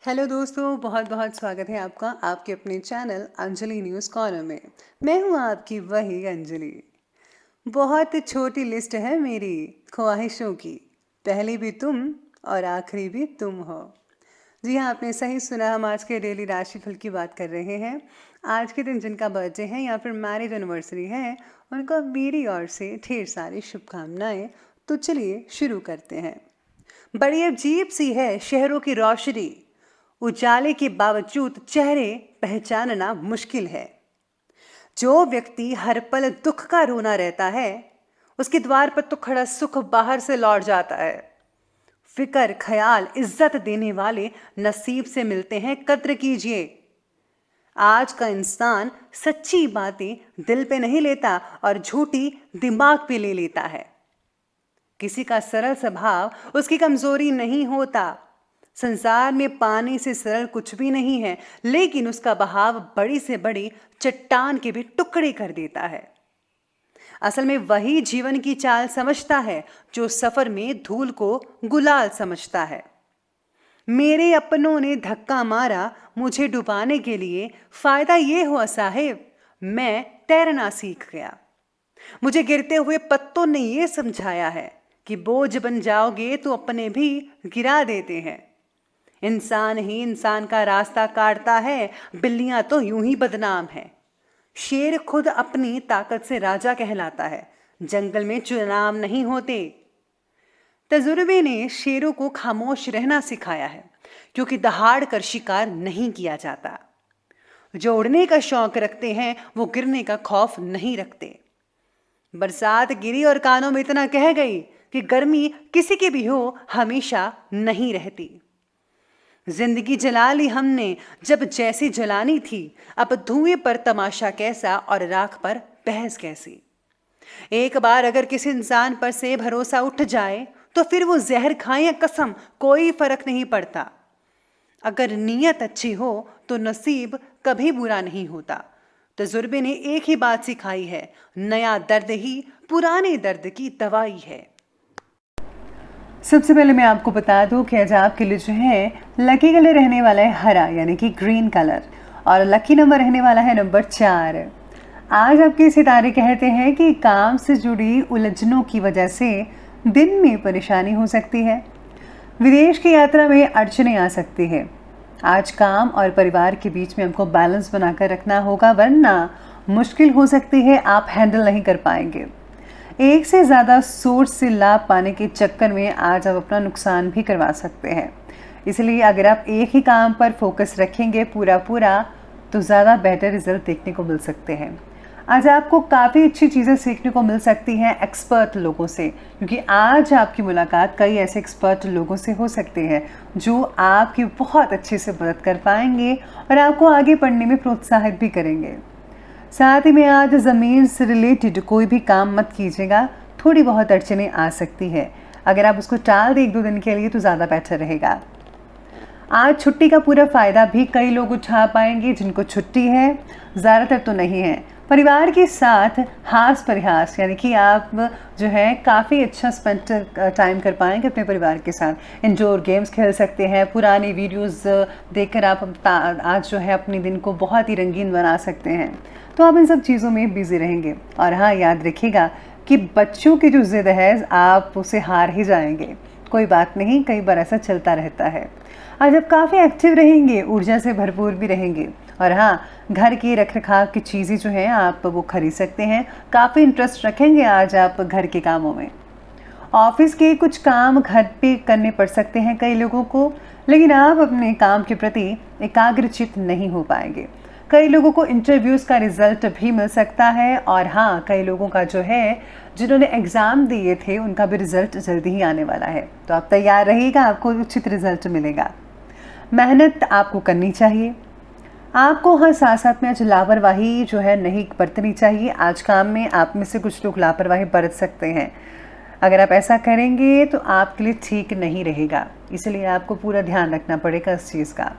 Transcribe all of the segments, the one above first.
Hello दोस्तों, बहुत बहुत स्वागत है आपका आपके अपने चैनल अंजलि न्यूज़ कॉर्नर में। मैं हूँ आपकी वही अंजलि। बहुत छोटी लिस्ट है मेरी ख्वाहिशों की, पहली भी तुम और आखिरी भी तुम हो। जी हाँ, आपने सही सुना। हम आज के डेली राशिफल की बात कर रहे हैं। आज के दिन जिनका बर्थडे है या फिर मैरिज एनिवर्सरी है, उनको मेरी ओर से ढेर सारी शुभकामनाएं। तो चलिए शुरू करते हैं। बड़ी अजीब सी है शहरों की रोशनी, उजाले के बावजूद चेहरे पहचानना मुश्किल है। जो व्यक्ति हर पल दुख का रोना रहता है, उसके द्वार पर तो खड़ा सुख बाहर से लौट जाता है। फिक्र, ख्याल, इज्जत देने वाले नसीब से मिलते हैं, कद्र कीजिए। आज का इंसान सच्ची बातें दिल पे नहीं लेता और झूठी दिमाग पे ले लेता है। किसी का सरल स्वभाव उसकी कमजोरी नहीं होता। संसार में पानी से सरल कुछ भी नहीं है, लेकिन उसका बहाव बड़ी से बड़ी चट्टान के भी टुकड़े कर देता है। असल में वही जीवन की चाल समझता है जो सफर में धूल को गुलाल समझता है। मेरे अपनों ने धक्का मारा मुझे डुबाने के लिए, फायदा ये हुआ साहेब, मैं तैरना सीख गया। मुझे गिरते हुए पत्तों ने यह समझाया है कि बोझ बन जाओगे तो अपने भी गिरा देते हैं। इंसान ही इंसान का रास्ता काटता है, बिल्लियां तो यूं ही बदनाम है। शेर खुद अपनी ताकत से राजा कहलाता है, जंगल में चुनाव नहीं होते। तजुर्बे ने शेरों को खामोश रहना सिखाया है, क्योंकि दहाड़ कर शिकार नहीं किया जाता। जो उड़ने का शौक रखते हैं वो गिरने का खौफ नहीं रखते। बरसात गिरी और कानों में इतना कह गई कि गर्मी किसी की भी हो हमेशा नहीं रहती। जिंदगी जला ली हमने जब जैसी जलानी थी, अब धुएं पर तमाशा कैसा और राख पर बहस कैसी। एक बार अगर किसी इंसान पर से भरोसा उठ जाए तो फिर वो जहर खाए या कसम, कोई फर्क नहीं पड़ता। अगर नीयत अच्छी हो तो नसीब कभी बुरा नहीं होता। तजुर्बे ने एक ही बात सिखाई है, नया दर्द ही पुराने दर्द की दवाई है। सबसे पहले मैं आपको बता दूं कि आज आपके लिए जो है लकी कलर रहने वाला है हरा, यानी कि ग्रीन कलर, और लकी नंबर रहने वाला है नंबर 4। आज आपके सितारे कहते हैं कि काम से जुड़ी उलझनों की वजह से दिन में परेशानी हो सकती है। विदेश की यात्रा में अड़चनें आ सकती है। आज काम और परिवार के बीच में हमको बैलेंस बनाकर रखना होगा, वरना मुश्किल हो सकती है, आप हैंडल नहीं कर पाएंगे। एक से ज़्यादा सोर्स से लाभ पाने के चक्कर में आज आप अपना नुकसान भी करवा सकते हैं। इसलिए अगर आप एक ही काम पर फोकस रखेंगे पूरा तो ज़्यादा बेहतर रिजल्ट देखने को मिल सकते हैं। आज आपको काफ़ी अच्छी चीज़ें सीखने को मिल सकती हैं एक्सपर्ट लोगों से, क्योंकि आज आपकी मुलाकात कई ऐसे एक्सपर्ट लोगों से हो सकती है जो आपकी बहुत अच्छे से मदद कर पाएंगे और आपको आगे बढ़ने में प्रोत्साहित भी करेंगे। साथ ही में आज ज़मीन से रिलेटेड कोई भी काम मत कीजिएगा, थोड़ी बहुत अड़चनें आ सकती है। अगर आप उसको टाल दें 1-2 दिन के लिए तो ज़्यादा बेहतर रहेगा। आज छुट्टी का पूरा फ़ायदा भी कई लोग उठा पाएंगे जिनको छुट्टी है, ज़्यादातर तो नहीं है। परिवार के साथ हास परिहास, यानी कि आप जो है काफ़ी अच्छा स्पेंड टाइम कर पाएंगे अपने परिवार के साथ। इंडोर गेम्स खेल सकते हैं, पुरानी वीडियोस देखकर आप आज जो है अपने दिन को बहुत ही रंगीन बना सकते हैं। तो आप इन सब चीज़ों में बिज़ी रहेंगे। और हाँ, याद रखिएगा कि बच्चों की जो ज़िद है आप उसे हार ही जाएंगे। कोई बात नहीं, कई बार ऐसा चलता रहता है। आज आप काफ़ी एक्टिव रहेंगे, ऊर्जा से भरपूर भी रहेंगे। और हाँ, घर की रखरखाव की चीज़ें जो हैं आप वो खरीद सकते हैं। काफ़ी इंटरेस्ट रखेंगे आज आप घर के कामों में। ऑफिस के कुछ काम घर पे करने पड़ सकते हैं कई लोगों को, लेकिन आप अपने काम के प्रति एकाग्रचित नहीं हो पाएंगे। कई लोगों को इंटरव्यूज़ का रिजल्ट भी मिल सकता है। और हाँ, कई लोगों का जो है जिन्होंने एग्ज़ाम दिए थे उनका भी रिजल्ट जल्दी ही आने वाला है, तो आप तैयार रहिएगा, आपको उचित रिजल्ट मिलेगा। मेहनत आपको करनी चाहिए। आपको हर साथ साथ में आज लापरवाही जो है नहीं बरतनी चाहिए। आज काम में आप में से कुछ लोग लापरवाही बरत सकते हैं। अगर आप ऐसा करेंगे तो आपके लिए ठीक नहीं रहेगा, इसलिए आपको पूरा ध्यान रखना पड़ेगा इस चीज़ का।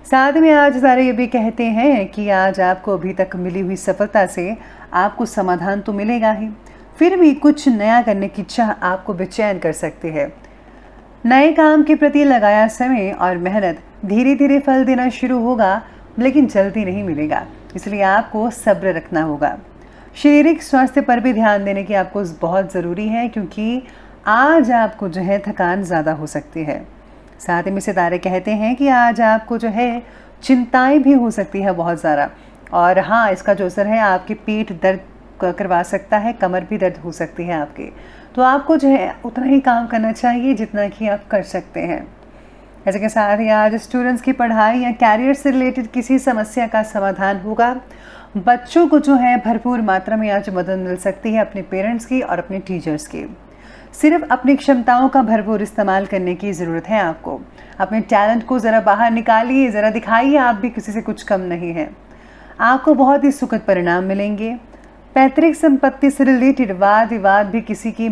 साथ में आज सारे ये भी कहते हैं कि आज आपको अभी तक मिली हुई सफलता से आपको समाधान तो मिलेगा ही, फिर भी कुछ नया करने की चाह आपको बेचैन कर सकती है। नए काम के प्रति लगाया समय और मेहनत धीरे धीरे फल देना शुरू होगा, लेकिन जल्दी नहीं मिलेगा, इसलिए आपको सब्र रखना होगा। शारीरिक स्वास्थ्य पर भी ध्यान देने की आपको बहुत ज़रूरी है, क्योंकि आज आपको जो है थकान ज़्यादा हो सकती है। साथ ही में सितारे कहते हैं कि आज आपको जो है चिंताएं भी हो सकती है बहुत ज़्यादा, और हाँ, इसका जो असर है आपकी पीठ दर्द करवा सकता है, कमर भी दर्द हो सकती है आपकी। तो आपको जो है उतना ही काम करना चाहिए जितना कि आप कर सकते हैं। ऐसे के साथ ही आज स्टूडेंट्स की पढ़ाई या कैरियर से रिलेटेड किसी समस्या का समाधान होगा। बच्चों को जो है भरपूर मात्रा में आज मदद मिल सकती है अपने पेरेंट्स की और अपने टीचर्स की। सिर्फ अपनी क्षमताओं का भरपूर इस्तेमाल करने की ज़रूरत है आपको। अपने टैलेंट को ज़रा बाहर निकालिए, ज़रा दिखाइए आप भी किसी से कुछ कम नहीं है। आपको बहुत ही सुखद परिणाम मिलेंगे। पैतृक संपत्ति से रिलेटेड वाद विवाद भी किसी की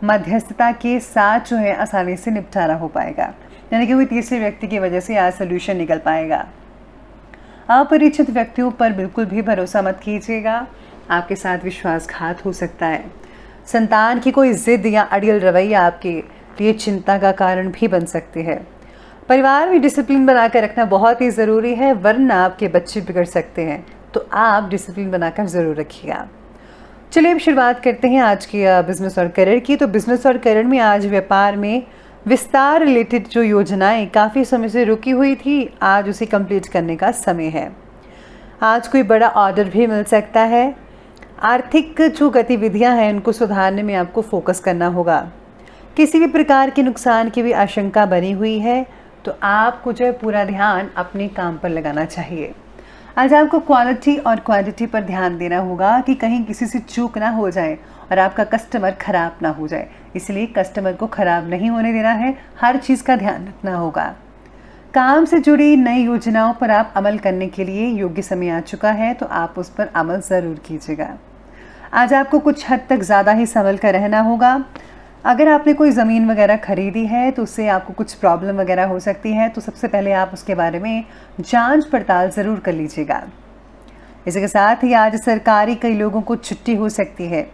मध्यस्थता के साथ जो है आसानी से निपटारा हो पाएगा, यानी कि कोई तीसरे व्यक्ति की वजह से आज सोल्यूशन निकल पाएगा। अपरिचित व्यक्तियों पर बिल्कुल भी भरोसा मत कीजिएगा, आपके साथ विश्वासघात हो सकता है। संतान की कोई जिद या अड़ियल रवैया आपके लिए चिंता का कारण भी बन सकती है। परिवार में डिसिप्लिन बनाकर रखना बहुत ही ज़रूरी है, वरना आपके बच्चे बिगड़ सकते हैं, तो आप डिसिप्लिन बनाकर ज़रूर रखिएगा। चलिए अब शुरुआत करते हैं आज की बिजनेस और करियर की। तो बिजनेस और करियर में आज व्यापार में विस्तार रिलेटेड जो योजनाएं काफ़ी समय से रुकी हुई थी, आज उसे कंप्लीट करने का समय है। आज कोई बड़ा ऑर्डर भी मिल सकता है। आर्थिक जो गतिविधियां हैं उनको सुधारने में आपको फोकस करना होगा। किसी भी प्रकार के नुकसान की भी आशंका बनी हुई है, तो आपको जो है पूरा ध्यान अपने काम पर लगाना चाहिए। आज आपको क्वालिटी और क्वांटिटी पर ध्यान देना होगा कि कहीं किसी से चूक ना हो जाए और आपका कस्टमर ख़राब ना हो जाए, इसलिए कस्टमर को ख़राब नहीं होने देना है, हर चीज़ का ध्यान रखना होगा। काम से जुड़ी नई योजनाओं पर आप अमल करने के लिए योग्य समय आ चुका है, तो आप उस पर अमल ज़रूर कीजिएगा। आज आपको कुछ हद तक ज़्यादा ही संभल कर रहना होगा। अगर आपने कोई ज़मीन वगैरह ख़रीदी है तो उससे आपको कुछ प्रॉब्लम वगैरह हो सकती है, तो सबसे पहले आप उसके बारे में जांच पड़ताल ज़रूर कर लीजिएगा। इसी के साथ ही आज सरकारी कई लोगों को छुट्टी हो सकती है,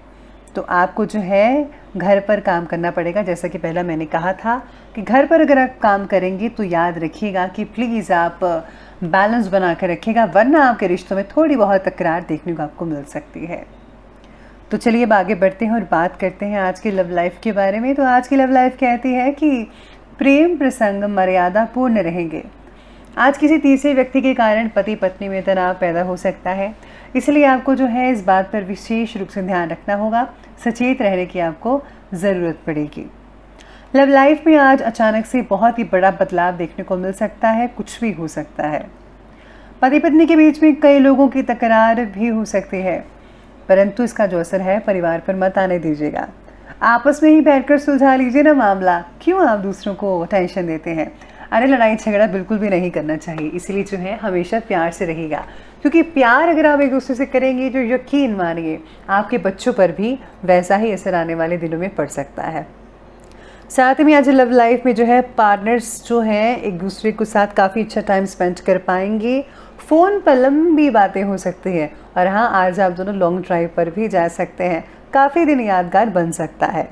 तो आपको जो है घर पर काम करना पड़ेगा। जैसा कि पहला मैंने कहा था कि घर पर अगर आप काम करेंगे तो याद रखिएगा कि प्लीज़ आप बैलेंस बना कर रखिएगा, वरना आपके रिश्तों में थोड़ी बहुत तकरार देखने को आपको मिल सकती है। तो चलिए अब आगे बढ़ते हैं और बात करते हैं आज की लव लाइफ के बारे में। तो आज की लव लाइफ कहती है कि प्रेम प्रसंग मर्यादा पूर्ण रहेंगे। आज किसी तीसरे व्यक्ति के कारण पति पत्नी में तनाव पैदा हो सकता है, इसलिए आपको जो है इस बात पर विशेष रूप से ध्यान रखना होगा, सचेत रहने की आपको ज़रूरत पड़ेगी। लव लाइफ में आज अचानक से बहुत ही बड़ा बदलाव देखने को मिल सकता है, कुछ भी हो सकता है। पति पत्नी के बीच में कई लोगों की तकरार भी हो सकती है, परंतु इसका जो असर है परिवार पर मत आने दीजिएगा। आपस में ही बैठकर सुलझा लीजिए ना मामला, क्यों आप दूसरों को टेंशन देते हैं। अरे लड़ाई झगड़ा बिल्कुल भी नहीं करना चाहिए, इसलिए जो है हमेशा प्यार से रहेगा, क्योंकि प्यार अगर आप एक दूसरे से करेंगे, जो यकीन मानिए आपके बच्चों पर भी वैसा ही असर आने वाले दिनों में पड़ सकता है। साथ में आज लव लाइफ में जो है पार्टनर्स जो हैं एक दूसरे के साथ काफ़ी अच्छा टाइम स्पेंड कर पाएंगे। फ़ोन पर लंबी बातें हो सकती है, और हाँ, आज आप दोनों लॉन्ग ड्राइव पर भी जा सकते हैं, काफ़ी दिन यादगार बन सकता है।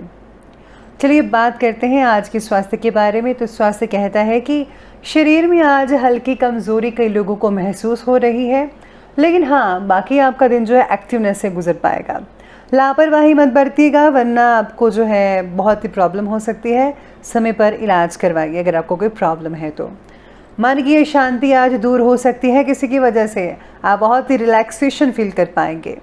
चलिए बात करते हैं आज के स्वास्थ्य के बारे में। तो स्वास्थ्य कहता है कि शरीर में आज हल्की कमज़ोरी कई लोगों को महसूस हो रही है, लेकिन हाँ, बाकी आपका दिन जो है एक्टिवनेस से गुजर पाएगा। लापरवाही मत बरतिएगा, वरना आपको जो है बहुत ही प्रॉब्लम हो सकती है। समय पर इलाज करवाइए अगर आपको कोई प्रॉब्लम है तो। मन की शांति आज दूर हो सकती है किसी की वजह से, आप बहुत ही रिलैक्सेशन फील कर पाएंगे।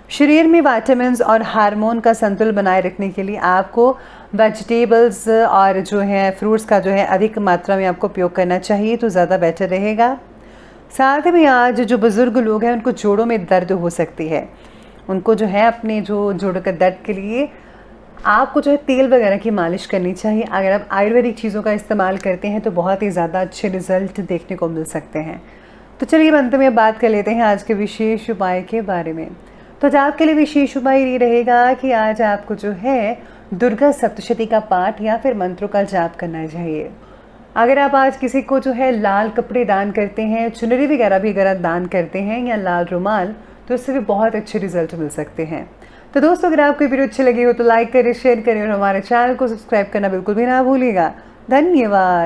शरीर में विटामिन्स और हार्मोन का संतुलन बनाए रखने के लिए आपको वेजिटेबल्स और जो है फ्रूट्स का जो है अधिक मात्रा में आपको उपयोग करना चाहिए, तो ज़्यादा बेटर रहेगा। साथ में आज जो बुज़ुर्ग लोग हैं उनको जोड़ों में दर्द हो सकती है, उनको जो है अपने जो जोड़ों के दर्द के लिए आपको जो है तेल वगैरह की मालिश करनी चाहिए। अगर आप आयुर्वेदिक चीज़ों का इस्तेमाल करते हैं तो बहुत ही ज़्यादा अच्छे रिजल्ट देखने को मिल सकते हैं। तो चलिए अंत में बात कर लेते हैं आज के विशेष उपाय के बारे में। तो आज आपके लिए विशेष उपाय ये रहेगा कि आज आपको जो है दुर्गा सप्तशती का पाठ या फिर मंत्रों का जाप करना चाहिए। अगर आप आज किसी को जो है लाल कपड़े दान करते हैं, चुनरी वगैरह भी अगर आप दान करते हैं या लाल रुमाल, तो इससे भी बहुत अच्छे रिजल्ट मिल सकते हैं। तो दोस्तों, अगर आपको वीडियो अच्छी लगी हो तो लाइक करें, शेयर करें और हमारे चैनल को सब्सक्राइब करना बिल्कुल भी ना भूलिएगा। धन्यवाद।